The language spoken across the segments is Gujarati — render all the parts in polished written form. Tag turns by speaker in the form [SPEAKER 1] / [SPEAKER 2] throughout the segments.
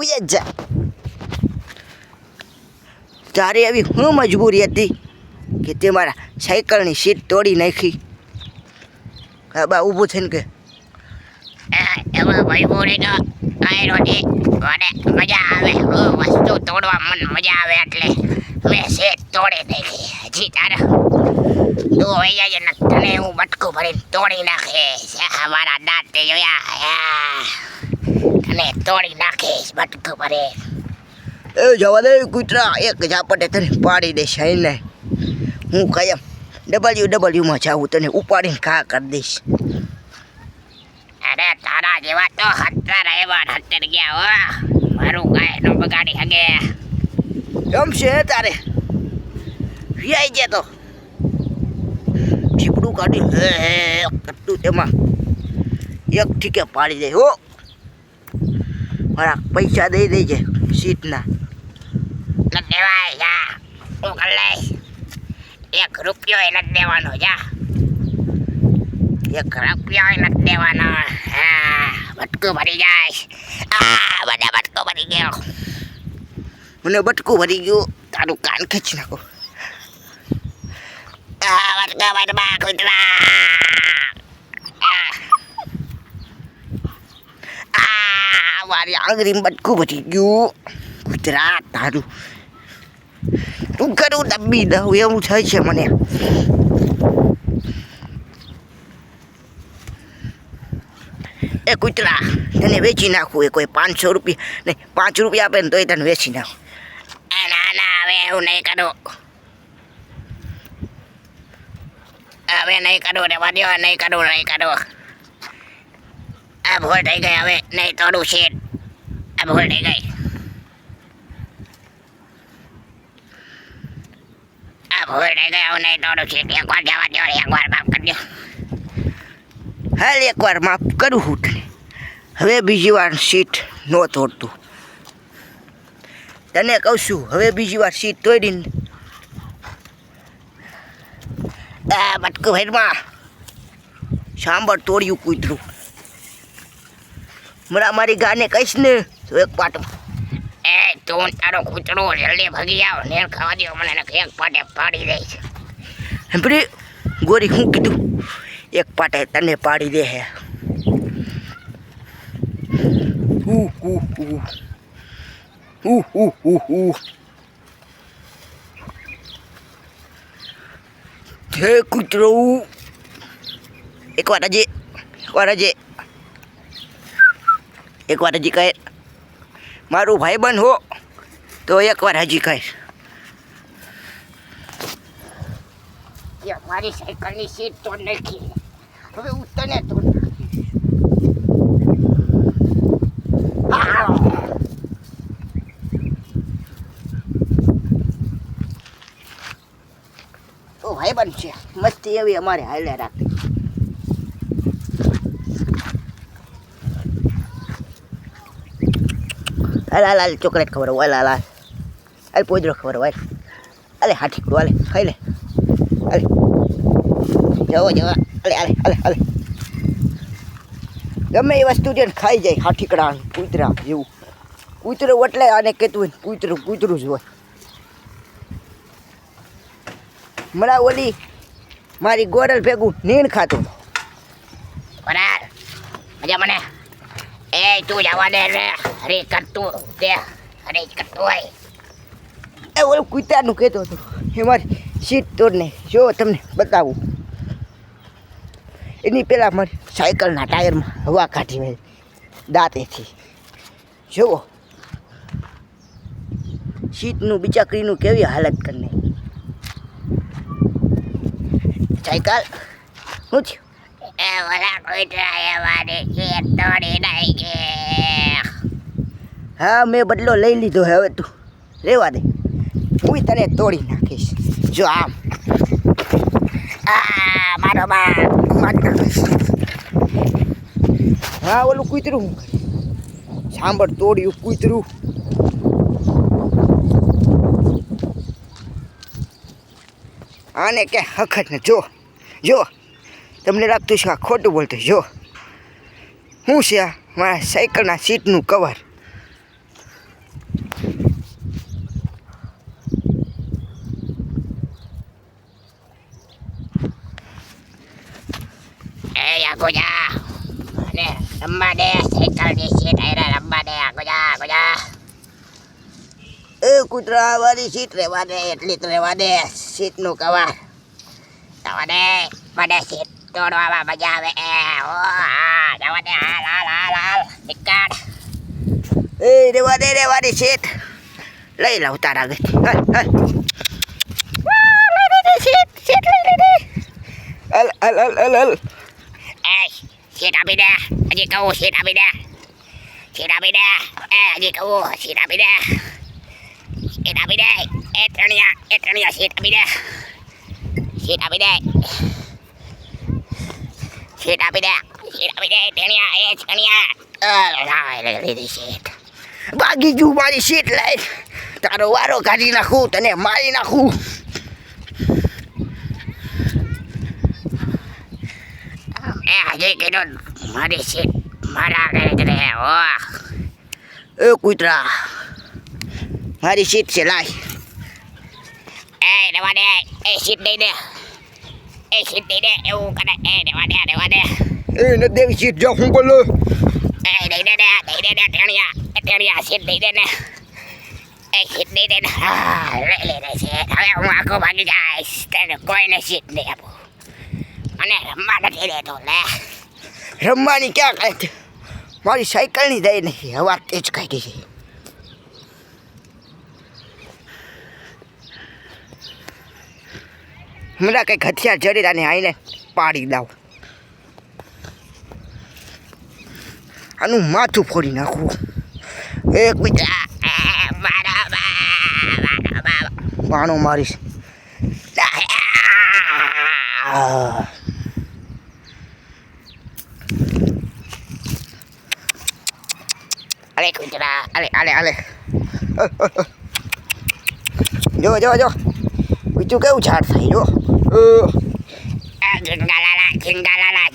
[SPEAKER 1] ઉઈ જ જા. તારી એવી હું મજબૂરી હતી કે તે મારા સાયકલની સીટ તોડી નાખી. હા બા ઊભું થઈને કે
[SPEAKER 2] એમાં ભાઈ બોલે તો આયરો છે મને મજા આવે વસ્તુ તોડવા મને મજા આવે એટલે મેં સીટ તોડી નાખી. હજી તારા તું હોય જાય ને તને હું બટકું ભરીને તોડી નાખીશ. મારા દાંત જોયા તને તોડી નાખીશ બટકું ભરી.
[SPEAKER 1] એ જવા દે કૂતરા, એક ઝાપટે તને પાડી દઈશ. ને હું કાયમ WWમાં જાઉં તને ઉપાડીને ઘા કરી દઈશ.
[SPEAKER 2] અરે તારા જેવા તો 17 એવા 17 ગયા હો. મારું કાંઈ નો બગાડી હગે.
[SPEAKER 1] એમ છે તારે વ્યાઈ જાય તો ચીપડું કાઢી કટ્ટું તેમાં એક ઠીકે પાડી દે. હો મારા પૈસા દઈ દેજે સીટના.
[SPEAKER 2] નથી દેવાય જા હું કરી લઈશ. 1 રૂપિયો એ નથી દેવાનો જા. 1 રૂપિયો એ નથી દેવાનો. બટકું ભરી જાય. બધા બટકું ભરી ગયો.
[SPEAKER 1] મને બટકું ભરી ગયું. તારું કાન ખેંચી નાખો.
[SPEAKER 2] બટકું ભરવા કૂતરા.
[SPEAKER 1] મારી આંગળીમાં બટકું ભરી ગયું. કૂતરા તારું તું કરું દબી દઉં એવું થાય છે મને. એ કૂતરા તને વેચી નાખું. એ કોઈ 500 રૂપિયા નહીં 5 રૂપિયા આપે ને તોય તને વેચી નાખું.
[SPEAKER 2] ના હવે એવું નહીં કરું. હવે નહીં કરું રેવા દો. નહીં કરું. આ ભૂલ થઈ ગઈ. હવે નહીં તોડું શેઠ. આ ભૂલ થઈ ગઈ. ભૂલ થઈ ગઈ. હવે નહીં તોડું શેઠ. એકવાર જવા દો. એકવાર માફ કરી દો.
[SPEAKER 1] હાલ એકવાર માફ કરું હું તને. હવે બીજી વાર સીટ ન તોડતું. તને કહું છું હવે બીજી વાર સીટ તોડીને બટકું ભરમાં સાંભળ તોડ્યું કૂતરું. મારી ગાને કહીશ ને તો એક પાટો.
[SPEAKER 2] તું તારો કૂતરો જલ્દી ભાગી આવ. નેર ખાવા દો મને એક પાટે પાડી દઈશ.
[SPEAKER 1] સાંભળી ગોરી શું કીધું? એક પાટે તને પાડી દે હે. હે કૂતરો એકવાર હજી કહે મારું ભાઈબંધ હો તો એકવાર હજી કહે.
[SPEAKER 2] મારી સાયકલની સીટ તો નાખી. હવે હું તને તો
[SPEAKER 1] ભાઈબંધ છે મસ્તી એવી અમારે હાલે રાખે. હાલ ચોકલેટ ખબર હોય. હાલ પોદરો ખબર હોય. અલે હાથી હાલે ખાઈ લે. હાલે જવા હાલે ગમે એ વસ્તુ છે ને ખાઈ જાય. હાથીકડા કૂતરા જેવું. કૂતરું એટલે આને કહેતું હોય કૂતરું જ હોય. મરા ઓલી મારી ગોરલ ભેગું નીણ ખાતું.
[SPEAKER 2] બરાબર મજા મને. તું જવા દે રે. હરી કરતું તે હરી કરતું હોય.
[SPEAKER 1] એ ઓલું કૂતરાનું કહેતો હતો એ મારી સીટ તોડને. જો તમને બતાવું. એની પહેલાં મારી સાયકલના ટાયરમાં હવા કાઢી હોય દાંતેથી. જુઓ સીટનું બિચાકરીનું કેવી હાલત કરી. સાયકલ શું થયું? હા મેં બદલો લઈ લીધો. હવે તું રેવા દે. હું તને તોડી નાખીશ. જો આમ
[SPEAKER 2] મારો બા.
[SPEAKER 1] હા ઓલું કૂતરું શું કરે? સાંભળ તોડ્યું કૂતરું. આને કે હખત ને જો તમને લાગતું છે આ ખોટું બોલતું. જો શું છે આ મારા સાયકલના સીટનું કવર.
[SPEAKER 2] ગોજા અને રમવા દે સાયકલની સીટ આયરા રમવા દે ગોજા ગોજા
[SPEAKER 1] એ કૂતરા વાળી સીટ રહેવા દે એટલી તો રહેવા દે સીટનું કવર
[SPEAKER 2] જવા દે મને સીટ તોડવામાં મજા આવે ઓ હા જવા દે હાલ હાલ હાલ હાલ નીકળ
[SPEAKER 1] એ રહેવા દે સીટ લઈ લઉં તારા આગળ સીટ લઈ લીધી હલ
[SPEAKER 2] એ સીટ આપી દે હજી કહું સીટ આપી દે સીટ આપી દે હજી કહું સીટ આપી દે સીટ આપી દે એ ત્રણિયા સીટ આપી દે સીટ આપી દે સીટ આપી દે સીટ આપી દે ત્રણિયા લીધી સીટ
[SPEAKER 1] ભાગી ગયું મારી સીટ લઈ તારો વારો કાઢી નાખું તને મારી નાખું
[SPEAKER 2] હજી કીધું મારી સીટ મારા ઘરે જ રહે ઓ
[SPEAKER 1] એ કૂતરા મારી સીટ છે લાય
[SPEAKER 2] રેવા દે એ સીટ દઈ દે એવું કરે રેવા દે
[SPEAKER 1] એ નથી દેવી સીટ જો હું બોલો
[SPEAKER 2] દઈ દે ટેણિયા સીટ દઈ દે ને એ સીટ દઈ દે ને હા લઈ લે સીટ હવે હું આખો ભાગી જઈશ તેને કોઈને સીટ નહીં આપું અને રમવા નથી દેતો લે
[SPEAKER 1] રમવાની ક્યાં કાંઈ મારી સાયકલની દઈ નથી હવા તેજ કાઢી છે હમણાં કંઈક હથિયાર જડીરાને આવીને પાડી દઉં આનું માથું ફોડી નાખવું એક બીજા બાણો મારીશ
[SPEAKER 2] અરે કૂતરા
[SPEAKER 1] આલે જો બીજું કેવું ઝાડ થાય જો
[SPEAKER 2] ઝિંગાલાલા ઝિંગાલાલા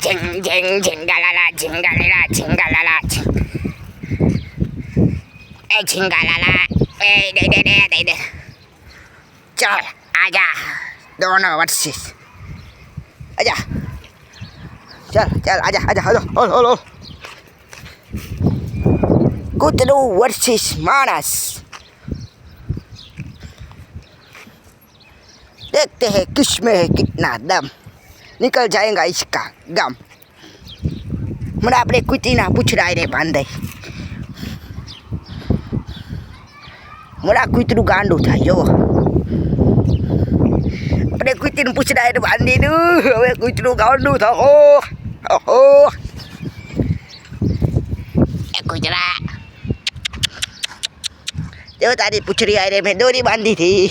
[SPEAKER 2] ઝિંગાલાલા એ ઝિંગાલાલા એ દઈ દે ચાલ આજા
[SPEAKER 1] दोनों वर्सेस आजा चल आजा हलो कूतरू वर्सेस मानस देखते हैं किसमें है कितना दम निकल जाएगा इसका गम મને આપણે કૂતીના પૂછડા રે બાંધે મોડા કૂતરું ગાંડું થાય જો આપણે કૂતરીને પૂછડા રે બાંધી દઉં હવે કૂતરું ગાંડું થયો ઓહો
[SPEAKER 2] એ કૂતરા
[SPEAKER 1] જો તારી પૂછડી આરે મેં દોરી બાંધી હતી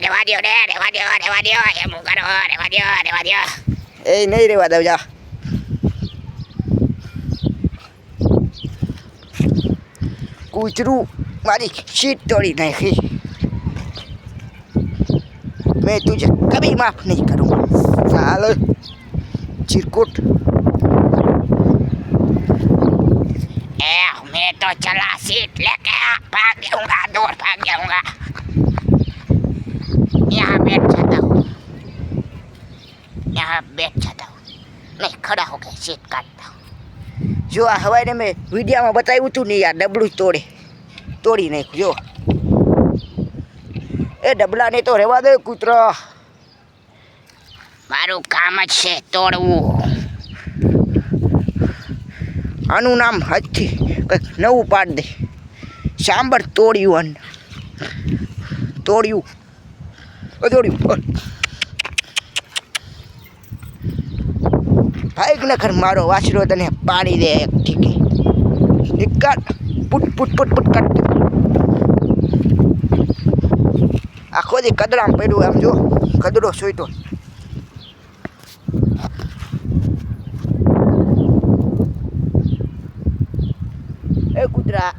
[SPEAKER 2] રેવા દો એમ કરો રેવા દો
[SPEAKER 1] એ નહીં રેવા દઉં જા કૂતરું મારી સીટ તોડી નાખી मैं तुझे कभी माफ नहीं करूँगा सालो चिरकुट
[SPEAKER 2] मैं तो चला सीट लेके भाग जाऊंगा दूर भाग जाऊंगा यहाँ बैठ जाता हूँ नहीं खड़ा होके सीट काटता हूँ
[SPEAKER 1] जो आ हवाई ने मैं वीडियो में बताया तू नहीं यार डबलू तोड़ी नहीं जो ए डबला ने तो रेवा दे कूतरा
[SPEAKER 2] મારું કામ જ છે તોડવું
[SPEAKER 1] આનું નામ હજથી કંઈક નવું પાડ દે સાંભળ તોડ્યું ભાઈ ને ખર મારો વાછરો તને પાડી દે એક ઠીકે નિકાળ પુટ કટ આખો દી કદડામાં પડ્યું આમ જો કદડો સોઈટો એ કૂતરા